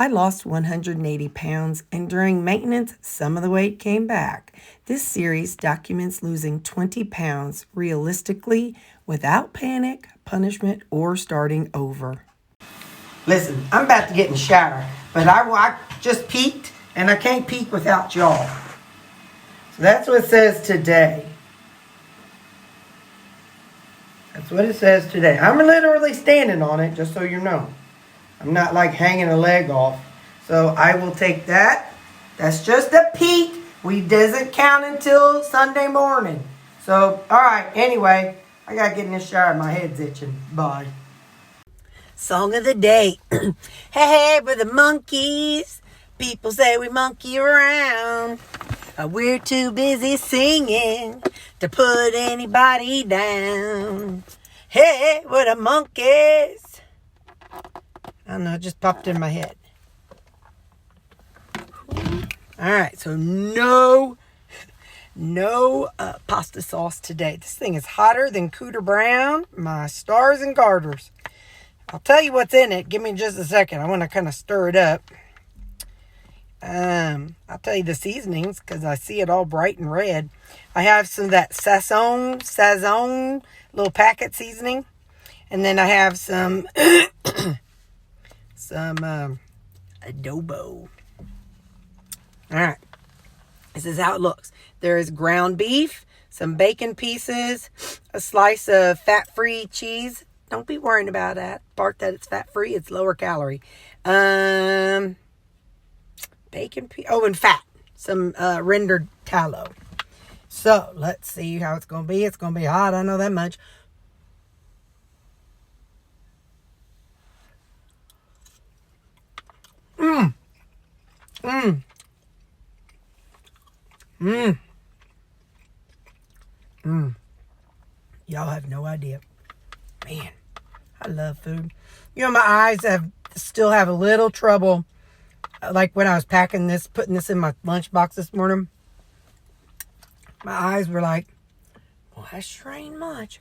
I lost 180 pounds, and during maintenance, some of the weight came back. This series documents losing 20 pounds realistically without panic, punishment, or starting over. Listen, I'm about to get in the shower, but I just peeked, and I can't peek without y'all. So that's what it says today. That's what it says today. I'm literally standing on it, just so you know. I'm not like hanging a leg off. So I will take that. That's just a peek. We doesn't count until Sunday morning. So, all right. Anyway, I got to get in the shower. My head's itching. Bye. Song of the day. Hey, hey, we're the monkeys. People say we monkey around. We're too busy singing to put anybody down. Hey, we're the monkeys. I don't know, it just popped in my head. All right, so no pasta sauce today. This thing is hotter than Cooter Brown, my stars and garters. I'll tell you what's in it. Give me just a second. I want to kind of stir it up. I'll tell you the seasonings because I see it all bright and red. I have some of that Sazon little packet seasoning. And then I have some adobo. All right. This is how it looks. There is ground beef, some bacon pieces, a slice of fat-free cheese. Don't be worrying about that part that it's fat-free. It's lower calorie. Bacon and fat. Some rendered tallow. So, let's see how it's going to be. It's going to be hot. I know that much. Y'all have no idea. Man, I love food. You know, my eyes still have a little trouble. Like when I was putting this in my lunchbox this morning. My eyes were like, well, that sure ain't much.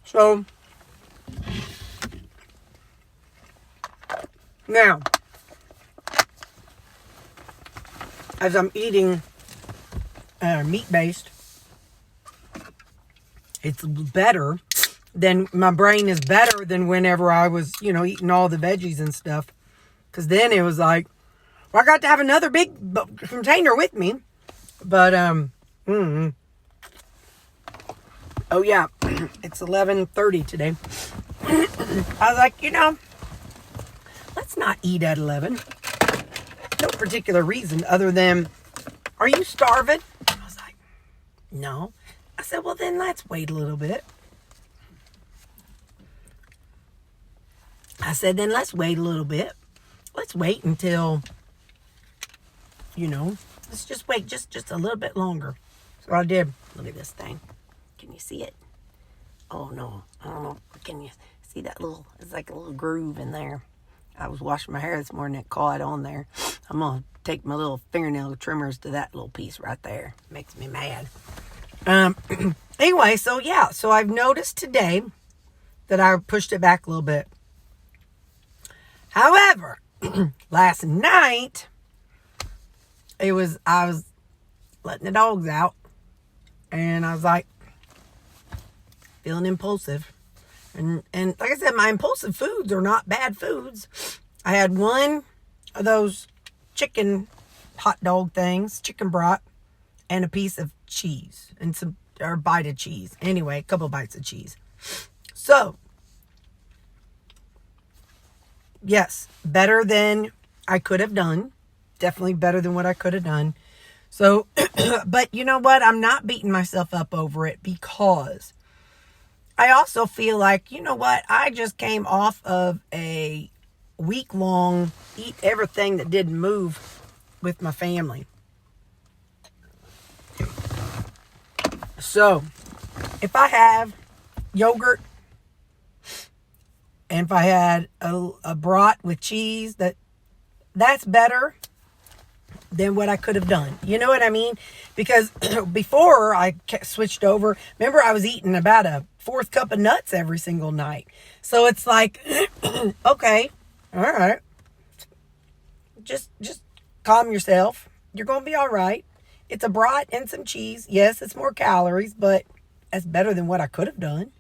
So, now, as I'm eating meat-based, it's better than, my brain is better than whenever I was, eating all the veggies and stuff. Because then it was like, well, I got to have another big container with me. But, oh yeah, it's 11:30 today. I was like, let's not eat at 11. No particular reason other than, are you starving? I was like, no. I said, well, then let's wait a little bit. I said, then let's wait a little bit. Let's wait until, let's just wait just a little bit longer. So I did. Look at this thing. Can you see it? Oh, no. I don't know. Can you see that it's like a little groove in there. I was washing my hair this morning. It caught on there. I'm going to take my little fingernail trimmers to that little piece right there. Makes me mad. Anyway, so I've noticed today that I pushed it back a little bit. However, last night, I was letting the dogs out, and I was like, feeling impulsive. And like I said, my impulsive foods are not bad foods. I had one of those chicken hot dog things, chicken broth, and a piece of cheese, and a bite of cheese. Anyway, a couple bites of cheese. So, yes, better than I could have done. Definitely better than what I could have done. So, but you know what? I'm not beating myself up over it because I also feel like, I just came off of a week-long eat everything that didn't move with my family. So, if I have yogurt and if I had a broth with cheese, that's better than what I could have done. You know what I mean? Because before I switched over, remember I was eating about a 4th cup of nuts every single night. So it's like, okay, all right. Just calm yourself. You're going to be all right. It's a brat and some cheese. Yes, it's more calories, but that's better than what I could have done.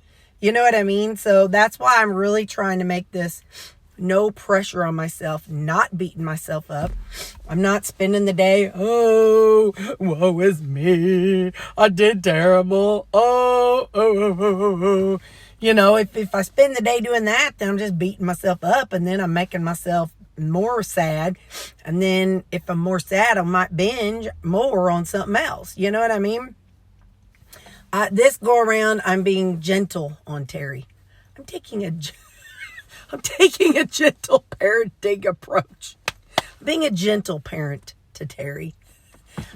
You know what I mean? So that's why I'm really trying to make this no pressure on myself, not beating myself up. I'm not spending the day, oh, woe is me. I did terrible. Oh. You know, if I spend the day doing that, then I'm just beating myself up, and then I'm making myself more sad. And then if I'm more sad, I might binge more on something else. You know what I mean? This go around, I'm being gentle on Terri. I'm taking a gentle parenting approach. Being a gentle parent to Terri.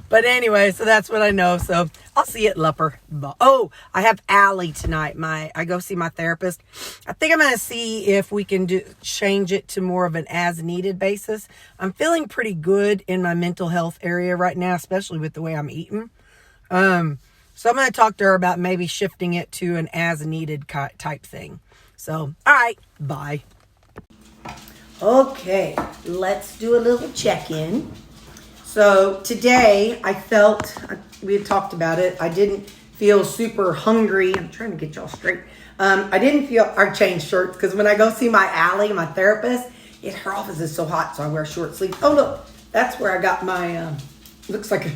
But anyway, so that's what I know. So I'll see you at Lupper. Oh, I have Allie tonight. I go see my therapist. I think I'm going to see if we can change it to more of an as needed basis. I'm feeling pretty good in my mental health area right now, especially with the way I'm eating. So I'm going to talk to her about maybe shifting it to an as needed type thing. So, all right, bye. Okay, let's do a little check-in. So today I felt, we had talked about it, I didn't feel super hungry. I'm trying to get y'all straight. I didn't feel, I changed shirts because when I go see my Allie, my therapist, her office is so hot, so I wear short sleeves. Oh, look, that's where I got my, looks like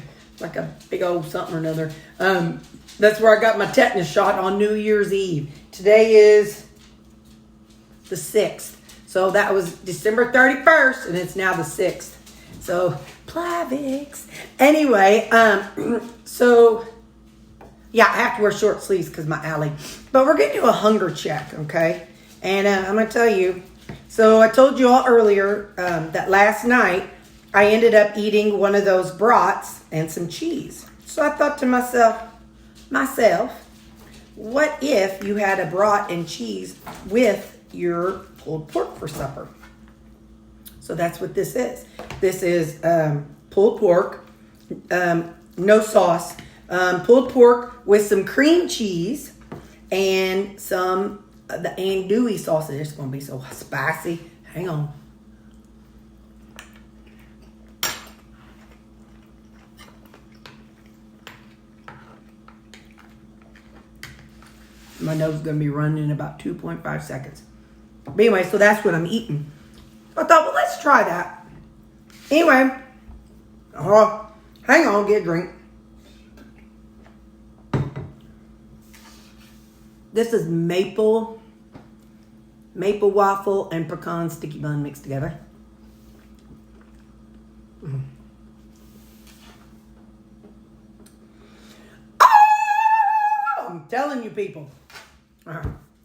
a big old something or another. That's where I got my tetanus shot on New Year's Eve. Today is the 6th. So that was December 31st, and it's now the 6th. So, Plavix. Anyway, so, yeah, I have to wear short sleeves because my Allie. But we're going to do a hunger check, okay? And I'm going to tell you. So I told you all earlier that last night I ended up eating one of those brats and some cheese. So I thought to myself, what if you had a brat and cheese with your pulled pork for supper? So that's what this is. This is pulled pork, no sauce, pulled pork with some cream cheese and some the andouille sauce. It's going to be so spicy. Hang on. My nose is going to be running in about 2.5 seconds. But anyway, so that's what I'm eating. I thought, well, let's try that. Anyway, hang on, get a drink. This is maple waffle and pecan sticky bun mixed together. Oh, I'm telling you, people.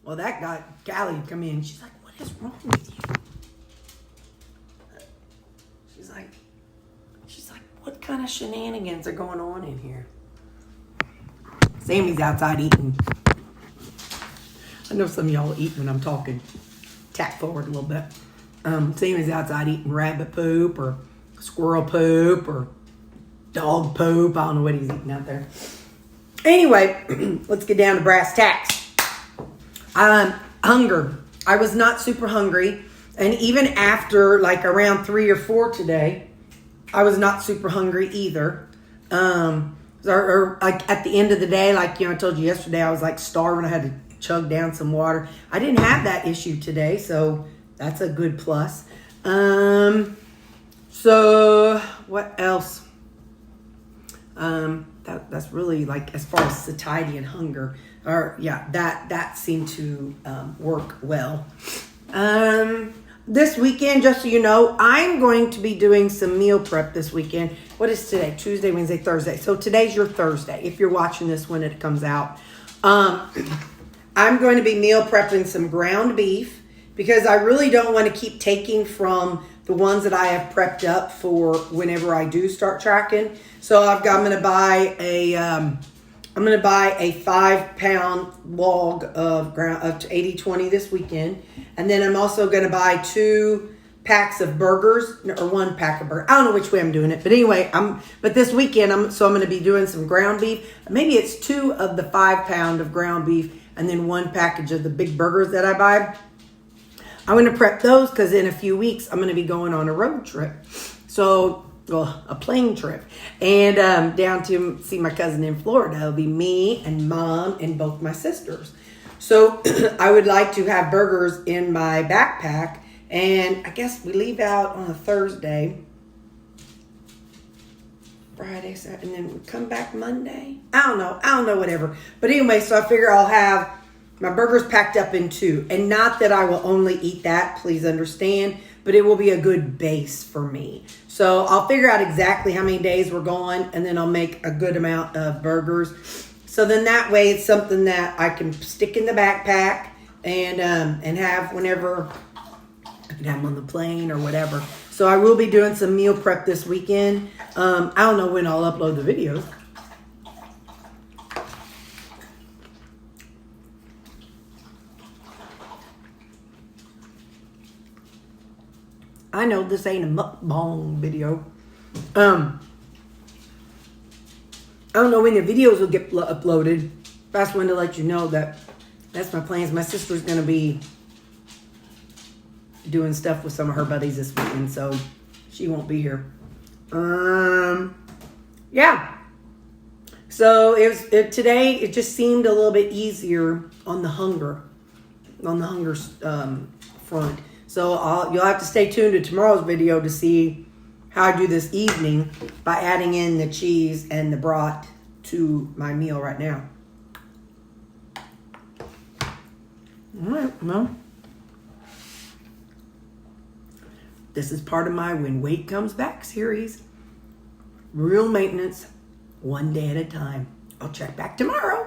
Well, that got Callie to come in. She's like, what is wrong with you? She's like, what kind of shenanigans are going on in here? Sammy's outside eating. I know some of y'all eat when I'm talking. Tap forward a little bit. Sammy's outside eating rabbit poop or squirrel poop or dog poop. I don't know what he's eating out there. Anyway, let's get down to brass tacks. Hunger. I was not super hungry. And even after like around 3 or 4 today, I was not super hungry either. Or like at the end of the day, like, I told you yesterday, I was like starving. I had to chug down some water. I didn't have that issue today, so that's a good plus. So what else? That's really like as far as satiety and hunger, that seemed to work well. This weekend, just so you know, I'm going to be doing some meal prep this weekend. What is today? Tuesday, Wednesday, Thursday. So today's your Thursday, if you're watching this when it comes out. I'm going to be meal prepping some ground beef because I really don't want to keep taking from the ones that I have prepped up for whenever I do start tracking. So I'm going to buy a 5-pound log of 80/20 this weekend. And then I'm also going to buy 2 packs of burgers, or 1 pack of burgers. I don't know which way I'm doing it, but anyway, but this weekend I'm going to be doing some ground beef. Maybe it's 2 of the 5 pound of ground beef, and then 1 package of the big burgers that I buy. I'm going to prep those because in a few weeks I'm going to be going on a road trip. So, well, a plane trip. And down to see my cousin in Florida. It'll be me and Mom and both my sisters. So I would like to have burgers in my backpack. And I guess we leave out on a Thursday. Friday, Saturday, and then we come back Monday. I don't know, whatever. But anyway, so I figure I'll have my burgers packed up in 2. And not that I will only eat that, please understand, but it will be a good base for me. So I'll figure out exactly how many days we're going, and then I'll make a good amount of burgers. So then that way it's something that I can stick in the backpack and have whenever I can have them on the plane or whatever. So I will be doing some meal prep this weekend. I don't know when I'll upload the videos. I know this ain't a mukbang video. I don't know when the videos will get uploaded. I just wanted to let you know that that's my plans. My sister's going to be doing stuff with some of her buddies this weekend, so she won't be here. Yeah. So today it just seemed a little bit easier on the hunger front. So you'll have to stay tuned to tomorrow's video to see how I do this evening by adding in the cheese and the broth to my meal right now. All right, well, this is part of my When Weight Comes Back series. Real maintenance, one day at a time. I'll check back tomorrow.